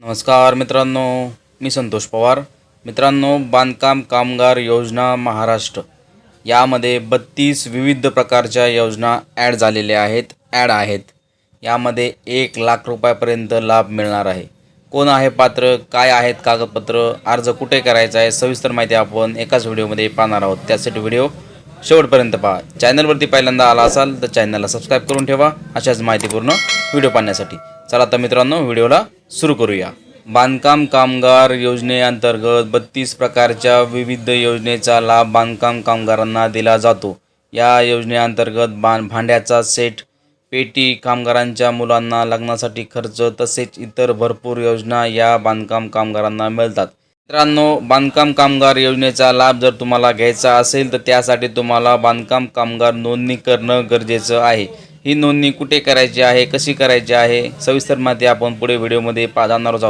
नमस्कार मित्रांनो, मी संतोष पवार. मित्रांनो, बांधकाम कामगार योजना महाराष्ट्र यामध्ये 32 विविध प्रकारच्या योजना ॲड आहेत. यामध्ये 1,00,000 रुपयापर्यंत लाभ मिळणार आहे. कोण आहे पात्र, काय आहेत कागदपत्र, अर्ज कुठे करायचा आहे, सविस्तर माहिती आपण एकाच व्हिडिओमध्ये पाहणार आहोत. त्यासाठी व्हिडिओ शेवटपर्यंत पहा. चॅनलवरती पहिल्यांदा आला असाल तर चॅनलला सबस्क्राईब करून ठेवा अशाच माहितीपूर्ण व्हिडिओ पाहण्यासाठी. चला तर मित्रांनो, व्हिडिओला सुरू करूया. बांधकाम कामगार योजनेअंतर्गत 32 प्रकारच्या विविध योजनेचा लाभ बांधकाम कामगारांना दिला जातो. या योजनेअंतर्गत भांड्याचा सेट, पेटी, कामगारांच्या मुलांना लग्नासाठी खर्च तसेच इतर भरपूर योजना या बांधकाम कामगारांना मिळतात. मित्रांनो, बांधकाम कामगार योजनेचा लाभ जर तुम्हाला घ्यायचा असेल तर त्यासाठी तुम्हाला बांधकाम कामगार नोंदणी करणं गरजेचं आहे. ही नोंदणी कुठे करायची आहे, कशी करायची आहे, सविस्तर माहिती आपण पुढे व्हिडिओमध्ये जाणार आहोत.